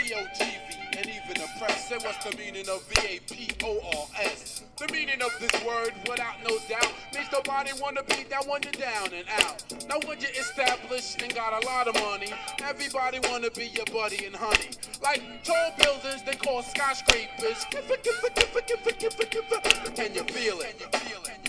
VOTV, and even the press say what's the meaning of VAPORS. The meaning of this word, without no doubt, makes nobody wanna be that one you down and out. Now when you're established and got a lot of money, everybody wanna be your buddy and honey. Like tall buildings they call skyscrapers. Can you feel it?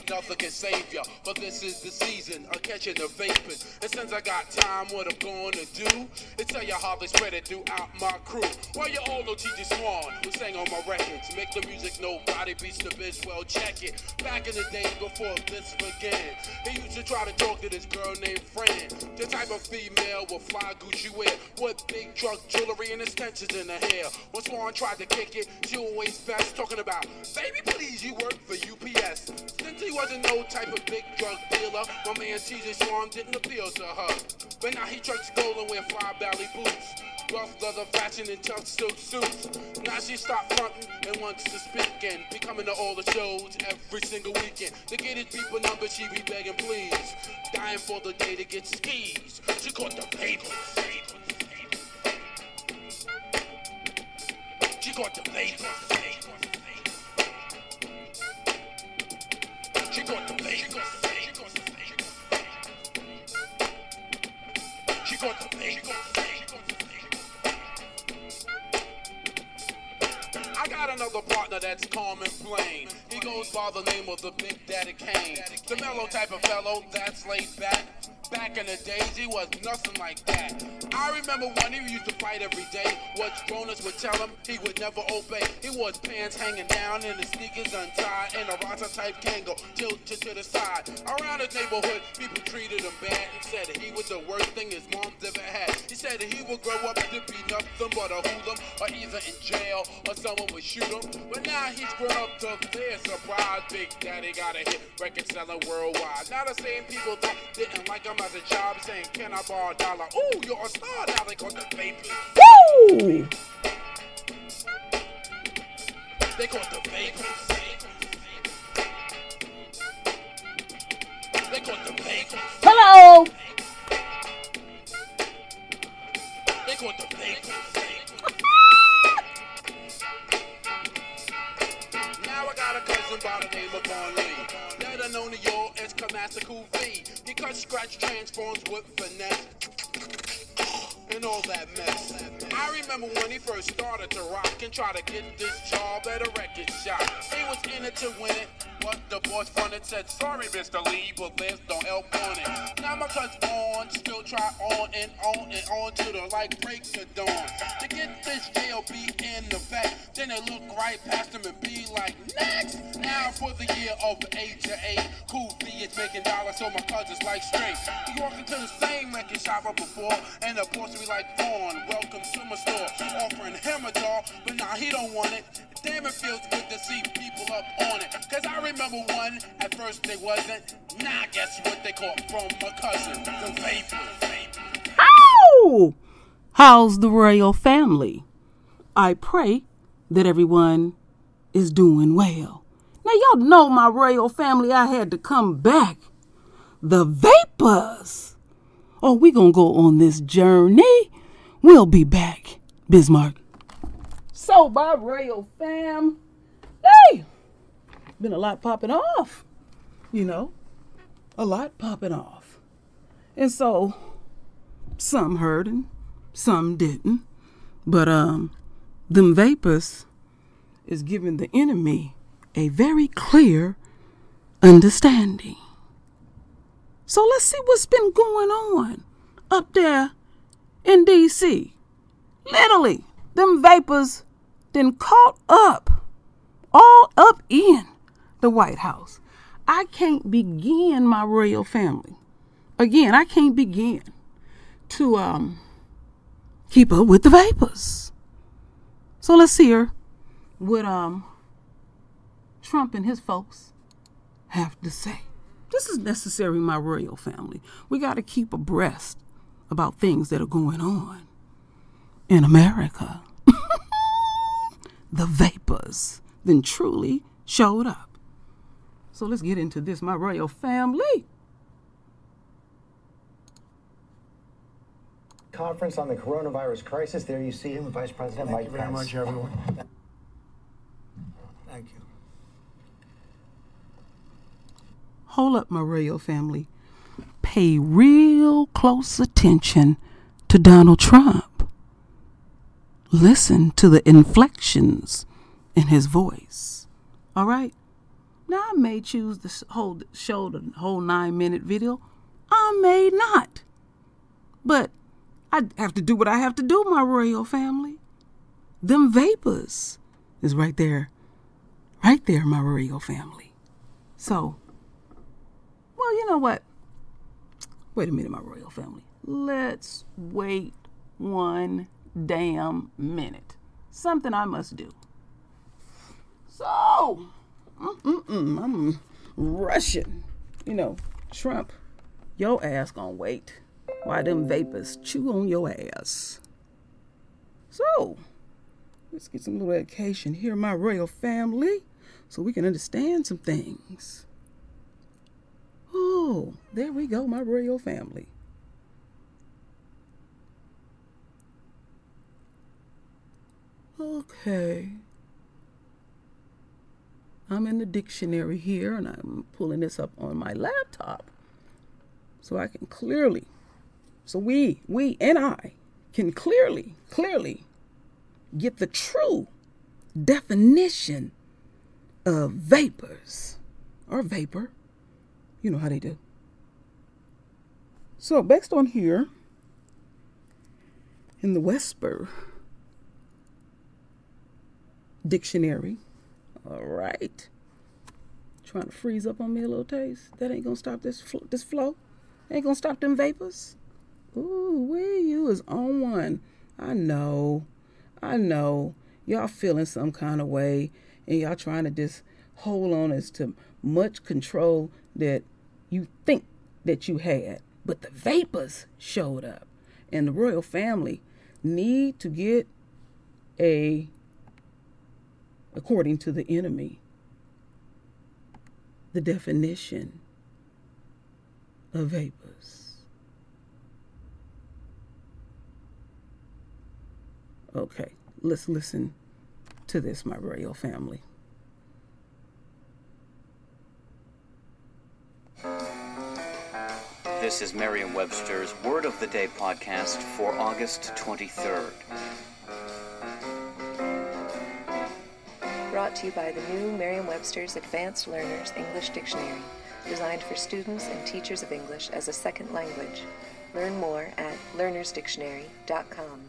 Nothing can save ya, but this is the season of catching the vapors. And since I got time, what I'm gonna do is tell you how they spread it throughout my crew. Well, you all know TJ Swan, who sang on my records. Make the music nobody beats the bitch, well check it. Back in the day before this began, he used to try to talk to this girl named Fran. The type of female with fly Gucci wear, with big truck jewelry and extensions in her hair. When Swan tried to kick it, she always best talking about, baby please, you work for UPS. Since he wasn't no type of big drug dealer, my man TJ Swan didn't appeal to her. But now he trucks gold and wear fly belly boots, rough leather fashion and tough silk suits. Now she stopped fronting and wants to speak and be coming to all the shows every single weekend. To get his people number, she be begging please, dying for the day to get skis. She caught the vapors. She caught the vapors. She got the vapors. She got the vapors. I got another partner that's calm and plain. He goes by the name of the Big Daddy Kane. The mellow type of fellow that's laid back. Back in the days, he was nothing like that. I remember when he used to fight every day. What grown-ups would tell him, he would never obey. He wore his pants hanging down and his sneakers untied, and a Rasta-type Kango tilted to the side. Around his neighborhood, people treated him bad and said that he was the worst thing his mom's ever had. He said that he would grow up to be nothing but a hoodlum, or either in jail, or someone would shoot him. But now he's grown up to their surprise. Big Daddy got a hit record selling worldwide. Now the same people that didn't like him as a job saying, can I borrow a dollar? Ooh, you're a star. Now they call the vapors. Woo! They call the vapors. They call the vapors. Hello. They call the vapors. Now I got a cousin by the name of Von Lee. Better known to y'all as Kamasa Cool V. He cuts, scratch, transforms with finesse and all that mess. I remember when he first started to rock and try to get this job at a record shop. He was in it to win it, but the boss fronted said, sorry Mr. Lee, but there's no help on it. Now my cousin on, still try on and on and on till the light breaks the dawn. To get this JLB in the back, then they look right past him and be like, next! Now for the year of age to 8, Cool V is making dollars so my cousin's like straight. He walked into the same record shop up before, and the boss be like, Vaughn, welcome to my store, offering him a doll, but nah, he don't want it. Damn, it feels good to see people up on it. Cause I remember one, at first they wasn't. Now guess what they caught from my cousin? The vapors. Ow! How's the royal family? I pray that everyone is doing well. Now y'all know my royal family, I had to come back. The vapors. Oh, we gonna go on this journey. We'll be back, Bismarck. So, my royal fam, hey, been a lot popping off, you know, a lot popping off. And so, some heard and some didn't. But, them vapors is giving the enemy a very clear understanding. So let's see what's been going on up there in D.C. Literally, them vapors then caught up, all up in the White House. I can't begin, my royal family. Again, I can't begin to keep up with the vapors. So let's hear what Trump and his folks have to say. This is necessary, my royal family. We got to keep abreast about things that are going on in America. The vapors then truly showed up. So let's get into this, my royal family. conference on the coronavirus crisis. There you see him, Vice President Mike Pence. Thank you very much, everyone. Thank you. Hold up, my royal family. Pay real close attention to Donald Trump. Listen to the inflections in his voice. All right? Now, I may choose to show the whole 9-minute video. I may not. But I have to do what I have to do, my royal family. Them vapors is right there. Right there, my royal family. So, well, you know what? Wait a minute, my royal family. Let's wait one damn minute. Something I must do. So, I'm rushing. You know, Trump, your ass gonna wait while them vapors chew on your ass. So, let's get some little education here, my royal family, so we can understand some things. Oh, there we go, my royal family. Okay. I'm in the dictionary here, and I'm pulling this up on my laptop so I can clearly, so we and I can clearly get the true definition of vapors or vapor. You know how they do. So based on here, in the Westboro Dictionary, all right. Trying to freeze up on me a little taste. That ain't gonna stop this flow. Ain't gonna stop them vapors. Ooh, you is on one. I know. Y'all feeling some kind of way, and y'all trying to just hold on as to much control that you think that you had. But the vapors showed up, and the royal family need to get according to the enemy, the definition of vapors. Okay, let's listen to this, my royal family. This is Merriam-Webster's Word of the Day podcast for August 23rd. Brought to you by the new Merriam-Webster's Advanced Learners English Dictionary, designed for students and teachers of English as a second language. Learn more at learnersdictionary.com.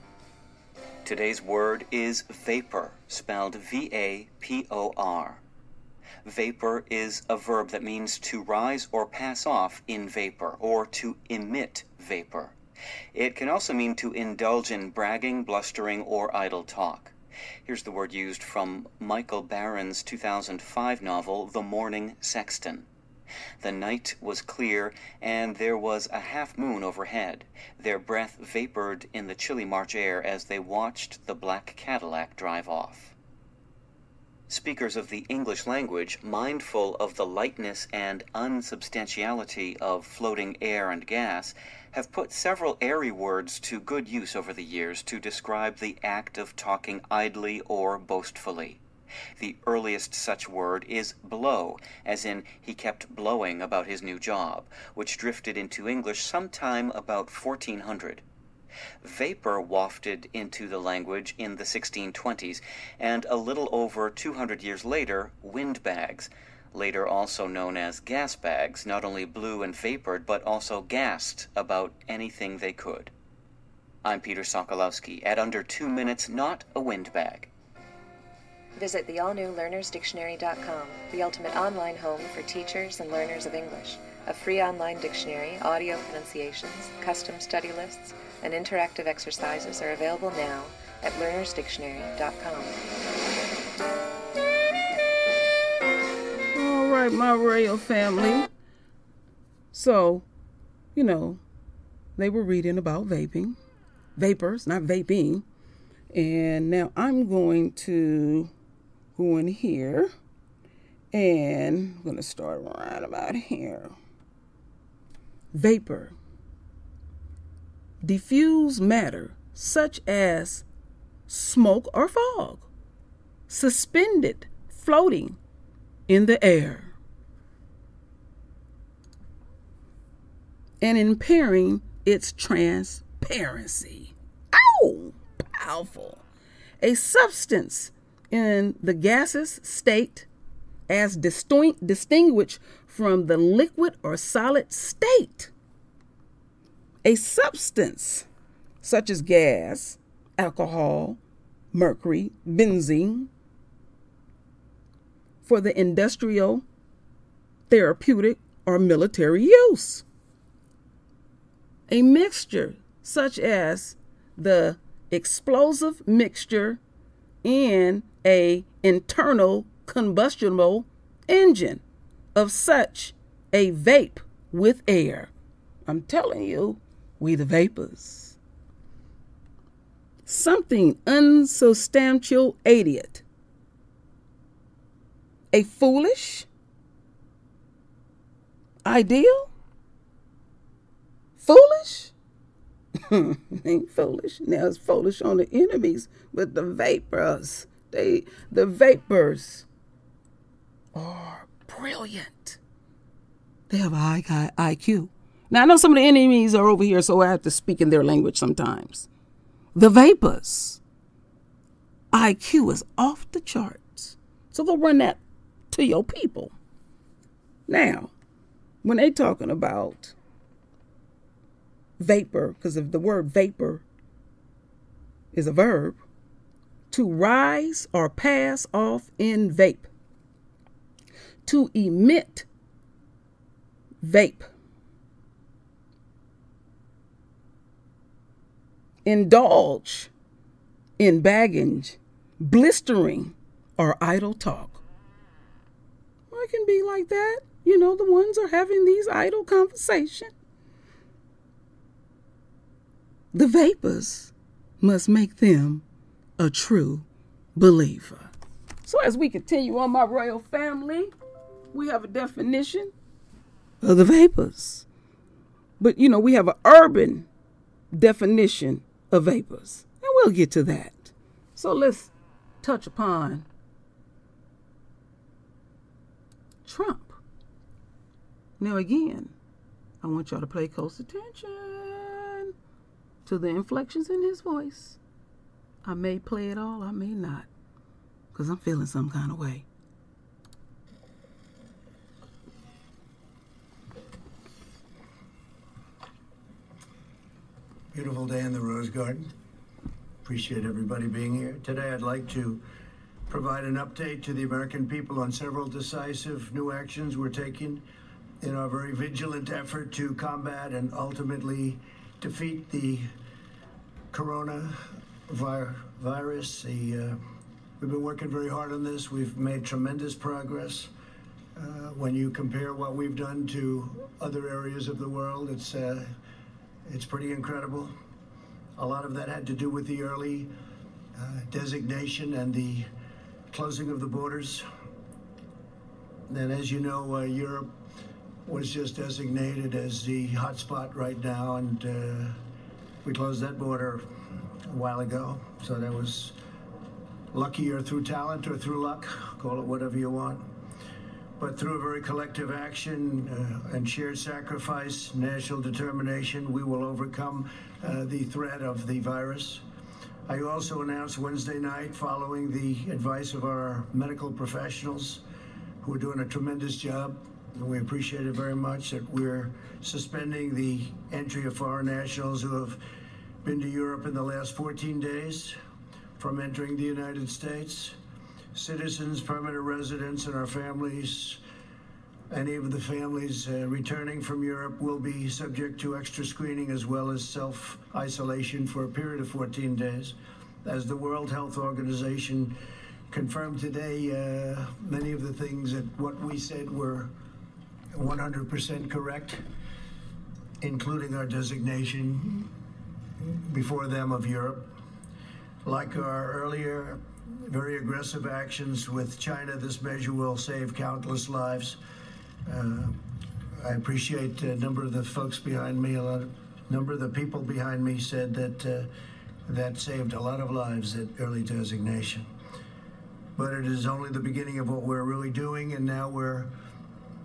Today's word is vapor, spelled V-A-P-O-R. Vapor is a verb that means to rise or pass off in vapor, or to emit vapor. It can also mean to indulge in bragging, blustering, or idle talk. Here's the word used from Michael Barron's 2005 novel, The Morning Sexton. The night was clear, and there was a half moon overhead. Their breath vapored in the chilly March air as they watched the black Cadillac drive off. Speakers of the English language, mindful of the lightness and unsubstantiality of floating air and gas, have put several airy words to good use over the years to describe the act of talking idly or boastfully. The earliest such word is blow, as in he kept blowing about his new job, which drifted into English sometime about 1400. Vapor wafted into the language in the 1620s, and a little over 200 years later, windbags, later also known as gas bags, not only blew and vapored, but also gassed about anything they could. I'm Peter Sokolowski. At under 2 minutes, not a windbag. Visit the all-new learnersdictionary.com, the ultimate online home for teachers and learners of English. A free online dictionary, audio pronunciations, custom study lists, and interactive exercises are available now at learnersdictionary.com. All right, my royal family. So, you know, they were reading about vapors, not vaping. And now I'm going to go in here, and I'm going to start right about here. Vapor. diffuse matter such as smoke or fog, suspended, floating in the air, and impairing its transparency. Ow! Powerful. A substance in the gaseous state as distinguished from the liquid or solid state. A substance such as gas, alcohol, mercury, benzene, for the industrial, therapeutic, or military use. A mixture such as the explosive mixture in a internal combustible engine of such a vape with air. I'm telling you, we the vapors. Something unsubstantiated. A foolish ideal? Foolish? Ain't foolish. Now it's foolish on the enemies, but the vapors, the vapors are brilliant. They have a high IQ. Now I know some of the enemies are over here, so I have to speak in their language sometimes. The vapors IQ is off the charts. So go run that to your people. Now, when they talking about vapor, because of the word vapor is a verb, to rise or pass off in vape, to emit vape, indulge in baggage, blistering, or idle talk. Well, it can be like that. You know, the ones are having these idle conversations. The vapors must make them a true believer. So as we continue on, my royal family, we have a definition of the vapors. But, you know, we have an urban definition of vapors. And we'll get to that. So let's touch upon Trump. Now, again, I want y'all to pay close attention to the inflections in his voice. I may play it all, I may not, because I'm feeling some kind of way. Beautiful day in the Rose Garden. Appreciate everybody being here. Today I'd like to provide an update to the American people on several decisive new actions we're taking in our very vigilant effort to combat and ultimately defeat the coronavirus. We've been working very hard on this. We've made tremendous progress. When you compare what we've done to other areas of the world, it's pretty incredible. A lot of that had to do with the early designation and the closing of the borders. And as you know, Europe was just designated as the hotspot right now, and we closed that border a while ago. So that was lucky, or through talent, or through luck, call it whatever you want. But through a very collective action and shared sacrifice, national determination, we will overcome the threat of the virus. I also announced Wednesday night, following the advice of our medical professionals, who are doing a tremendous job, and we appreciate it very much, that we're suspending the entry of foreign nationals who have been to Europe in the last 14 days from entering the United States. Citizens, permanent residents, and our families, any of the families returning from Europe, will be subject to extra screening as well as self-isolation for a period of 14 days. As the World Health Organization confirmed today, many of the things that what we said were 100% correct, including our designation before them of Europe. Like our earlier very aggressive actions with China, this measure will save countless lives. I appreciate a number of the folks behind me, a A number of the people behind me said that that saved a lot of lives at early designation. But it is only the beginning of what we're really doing, and now we're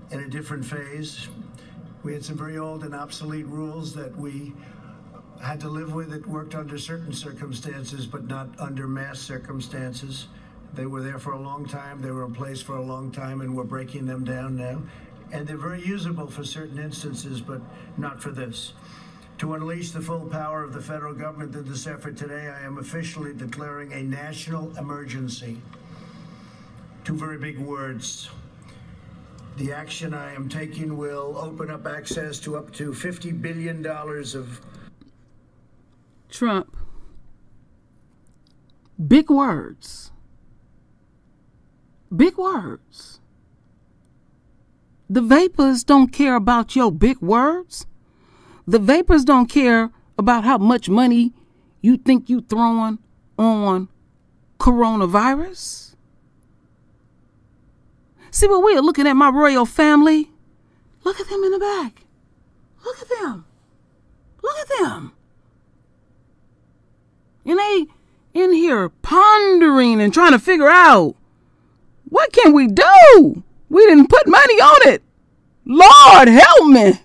in a different phase. We had some very old and obsolete rules that we had to live with. It worked under certain circumstances, but not under mass circumstances. They were there for a long time, they were in place for a long time, and we're breaking them down now. And they're very usable for certain instances, but not for this. To unleash the full power of the federal government in this effort today, I am officially declaring a national emergency. Two very big words. The action I am taking will open up access to up to $50 billion of... Trump. Big words. Big words. The vapors don't care about your big words. The vapors don't care about how much money you think you throwing on coronavirus. See, when we're looking at my royal family, look at them in the back. Look at them. Look at them. And they in here pondering and trying to figure out, what can we do? We didn't put money on it. Lord help me.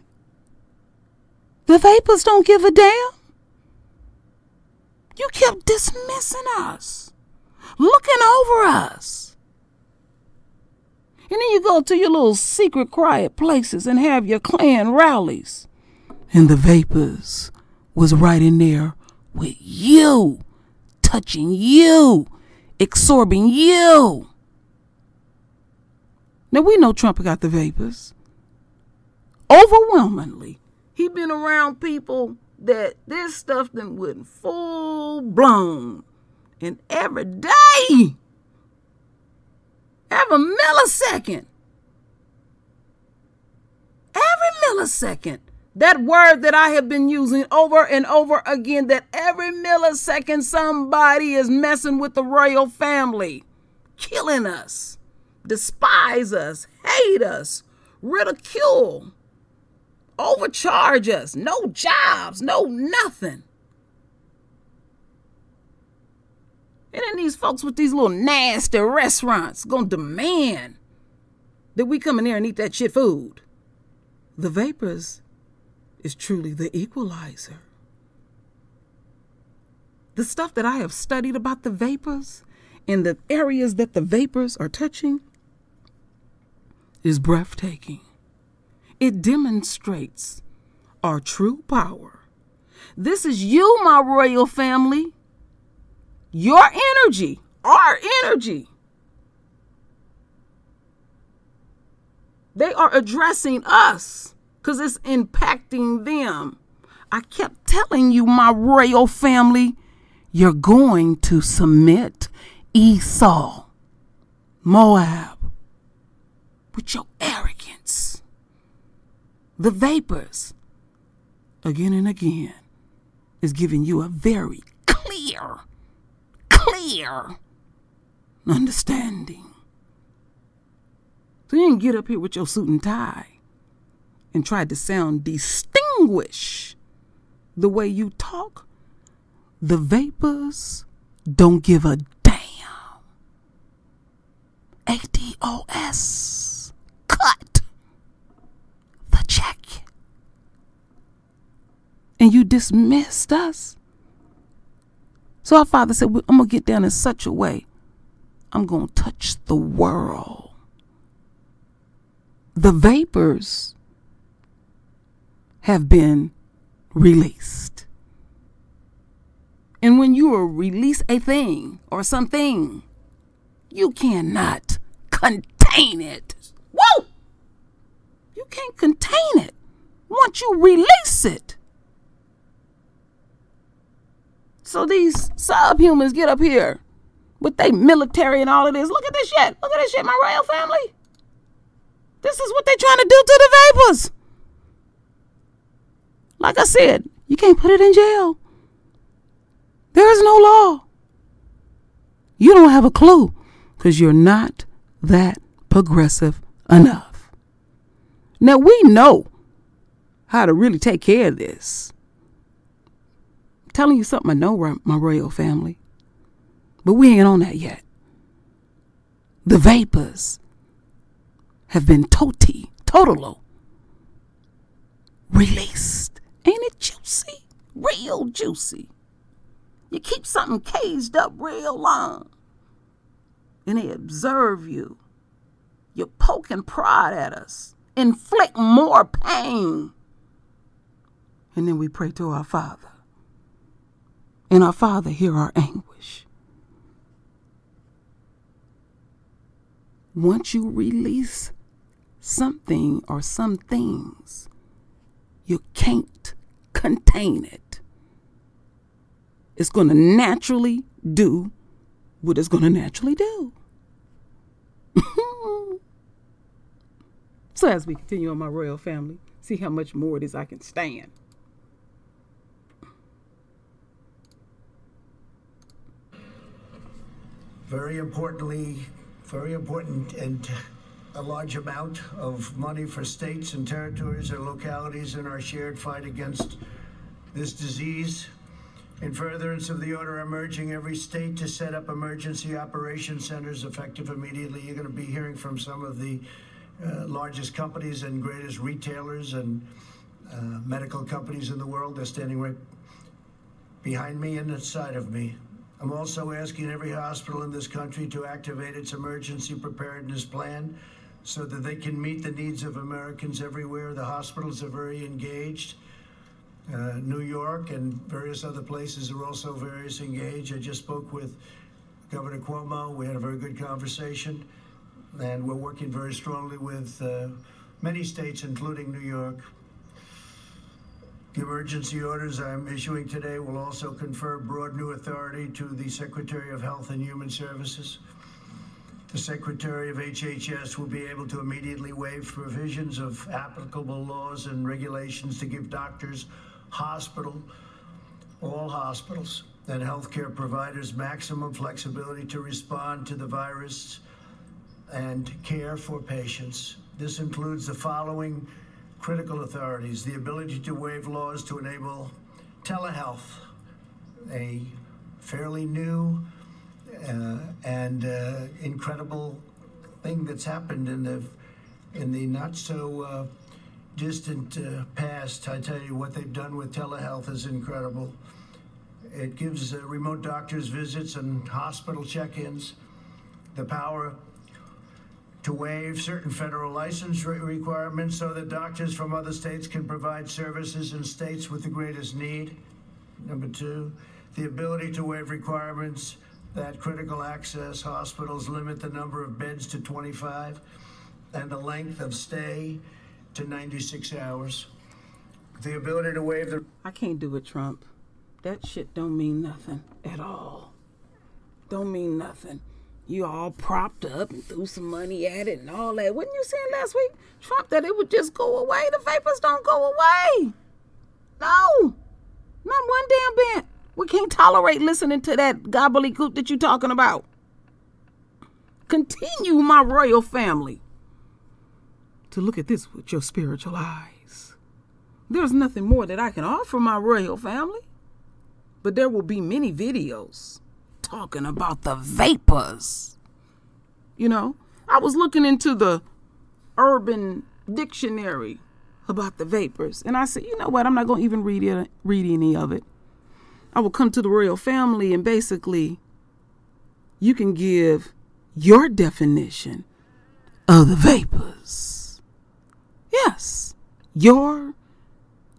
The vapors don't give a damn. You kept dismissing us, looking over us. And then you go to your little secret quiet places and have your Klan rallies. And the vapors was right in there with you, touching you, absorbing you. Now we know Trump got the vapors. Overwhelmingly. He been around people that this stuff then went full blown. And every day, every millisecond, that word that I have been using over and over again, that every millisecond somebody is messing with the royal family, killing us, despise us, hate us, ridicule, overcharge us, no jobs, no nothing. And then these folks with these little nasty restaurants gonna demand that we come in there and eat that shit food. The vapors is truly the equalizer. The stuff that I have studied about the vapors and the areas that the vapors are touching is breathtaking. It demonstrates our true power. This is you, my royal family. Your energy, our energy. They are addressing us because it's impacting them. I kept telling you, my royal family, you're going to submit Esau, Moab, with your arrogance. The vapors, again and again, is giving you a very clear understanding. So you didn't get up here with your suit and tie and try to sound distinguished the way you talk. The vapors don't give a damn. ADOS. Cut the check. And you dismissed us. So our Father said, I'm going to get down in such a way, I'm going to touch the world. The vapors have been released. And when you release a thing or something, you cannot contain it. Whoa! You can't contain it once you release it. So these subhumans get up here with their military and all of this. Look at this shit. Look at this shit, my royal family. This is what they're trying to do to the vapors. Like I said, you can't put it in jail. There is no law. You don't have a clue because you're not that progressive enough. Now we know how to really take care of this. telling you something I know, my royal family. But we ain't on that yet. The vapors have been totally released. Ain't it juicy? Real juicy. You keep something caged up real long, and they observe you. You're poking pride at us. Inflict more pain. And then we pray to our Father. And our Father hear our anguish. Once you release something or some things, you can't contain it. It's going to naturally do what it's going to naturally do. So as we continue on my royal family, see how much more it is I can stand. Very important and a large amount of money for states and territories and localities in our shared fight against this disease. In furtherance of the order, I'm urging every state to set up emergency operation centers effective immediately. You're going to be hearing from some of the largest companies and greatest retailers and medical companies in the world. They're standing right behind me and inside of me. I'm also asking every hospital in this country to activate its emergency preparedness plan so that they can meet the needs of Americans everywhere. The hospitals are very engaged. New York and various other places are also very engaged. I just spoke with Governor Cuomo. We had a very good conversation, and we're working very strongly with many states, including New York. The emergency orders I'm issuing today will also confer broad new authority to the Secretary of Health and Human Services. The Secretary of HHS will be able to immediately waive provisions of applicable laws and regulations to give doctors, all hospitals, and healthcare providers maximum flexibility to respond to the virus and care for patients. This includes the following critical authorities: the ability to waive laws to enable telehealth, a fairly new and incredible thing that's happened in the not so distant past. I tell you, what they've done with telehealth is incredible. It gives remote doctors visits and hospital check-ins, the power to waive certain federal license requirements so that doctors from other states can provide services in states with the greatest need. Number two, the ability to waive requirements that critical access hospitals limit the number of beds to 25 and the length of stay to 96 hours. The ability to waive the... I can't do it, Trump. That shit don't mean nothing at all. Don't mean nothing. You all propped up and threw some money at it and all that. Wasn't you saying last week, Trump, that it would just go away? The vapors don't go away. No. Not one damn bit. We can't tolerate listening to that gobbledygook that you're talking about. Continue, my royal family, to look at this with your spiritual eyes. There's nothing more that I can offer my royal family, but there will be many videos talking about the vapors. You know, I was looking into the Urban Dictionary about the vapors, and I said, you know what, I'm not going to even read any of it. I will come to the royal family, and basically you can give your definition of the vapors. Yes, your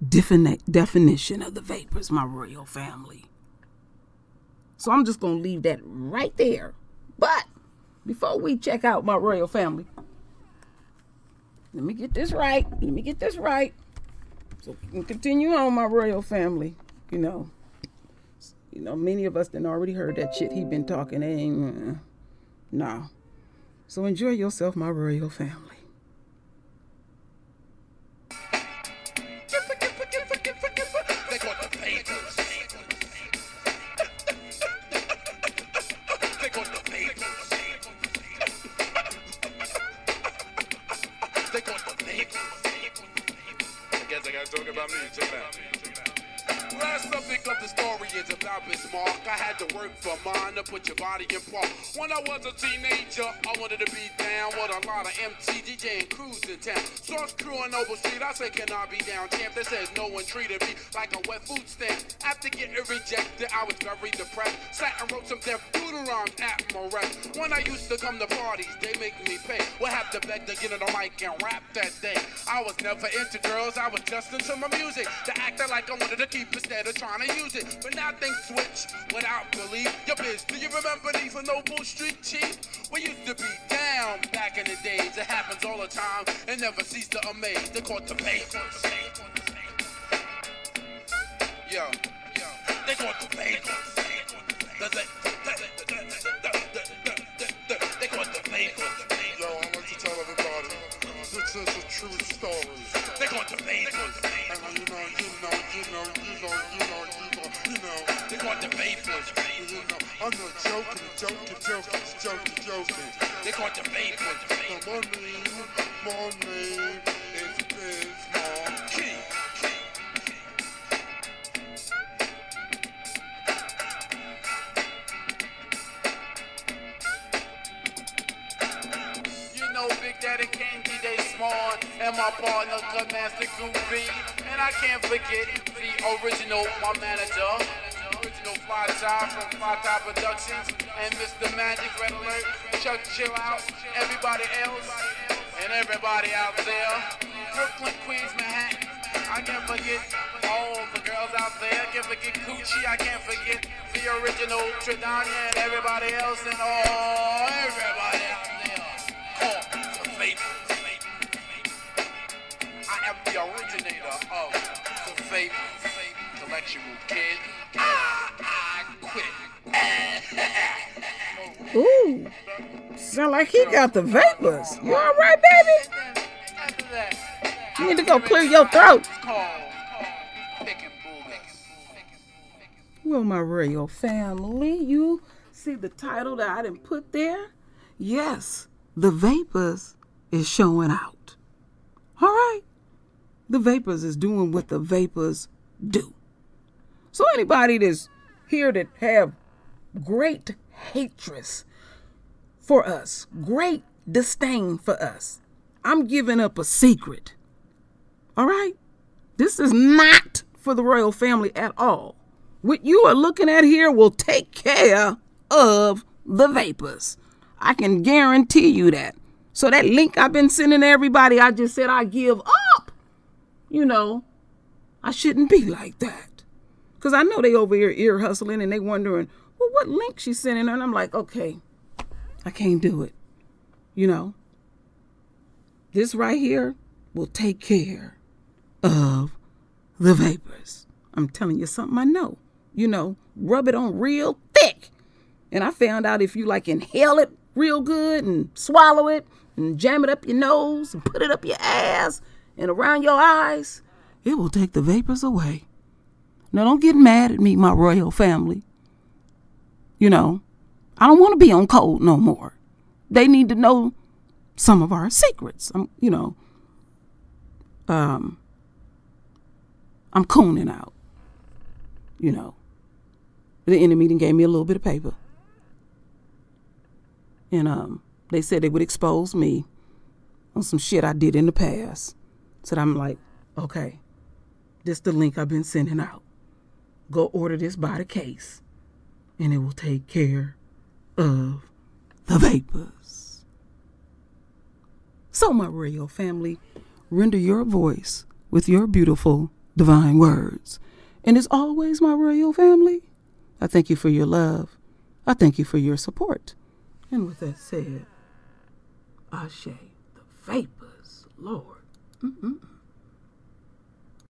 definition of the vapors, my royal family. So I'm just going to leave that right there. But before we check out my royal family, let me get this right. So we can continue on, my royal family. You know, many of us done already heard that shit he been talking. No. So enjoy yourself, my royal family. last subject of the story is about Bismarck. I had to work for mine to put your body in park. When I was a teenager, I wanted to be down with a lot of MC, DJ, and crews in town. Source crew on Noble Street, I said, can I be down, champ? They said no one treated me like a wet food stamp. After getting rejected, I was very depressed. Sat and wrote some deaf doodle rhymes at my rest. When I used to come to parties, they make me pay. Would have to beg to get on the mic and rap that day. I was never into girls, I was just into my music. To acting like I wanted to keep instead of trying to use it. But now things switch without belief. Your biz, do you remember these for Noble Street, chief? We used to be down back in the days. It happens all the time and never cease to amaze. They caught the Vapors. Yo, they caught the Vapors. They caught the Vapors. Yo, I like to tell everybody, this is a true story. They caught the Vapors. And you know. They caught the Vapors. I'm not joking. They caught the Vapors. My name is Bismarck. Key. You know Big Daddy Kane, DJ Small, and my partner, Master Goofy. And I can't forget the original, my manager. Original Fly Tie from Fly Tie Productions, and Mr. Magic, Red Alert, Chuck Chill Out, everybody else, and everybody out there. Brooklyn, Queens, Manhattan. I can't forget all the girls out there. I can't forget Coochie. I can't forget the original Tridania and everybody else, and everybody out there. Call the Vapors. I am the originator of the Vapors Collectible Kid. I quit. Ooh, sound like he got the Vapors. You all right, baby? You need to go clear your throat. Well, my royal family, you see the title that I didn't put there? Yes, the Vapors is showing out. All right, the Vapors is doing what the Vapors do. So anybody that's here that have great hatred for us, great disdain for us, I'm giving up a secret. All right? This is not for the royal family at all. What you are looking at here will take care of the Vapors. I can guarantee you that. So that link I've been sending everybody, I just said I give up. You know, I shouldn't be like that. Because I know they over here ear hustling and they wondering, well, what link she's sending her? And I'm like, okay, I can't do it. You know, this right here will take care of the Vapors. I'm telling you something I know. You know, rub it on real thick. And I found out if you like inhale it real good and swallow it and jam it up your nose and put it up your ass and around your eyes, it will take the Vapors away. Now, don't get mad at me, my royal family. You know, I don't want to be on cold no more. They need to know some of our secrets. I'm cooning out. You know, the enemy done gave me a little bit of paper. And they said they would expose me on some shit I did in the past. So I'm like, okay, this the link I've been sending out. Go order this by the case, and it will take care of the Vapors. So, my royal family, render your voice with your beautiful divine words. And as always, my royal family, I thank you for your love. I thank you for your support. And with that said, Ashe, the Vapors, Lord.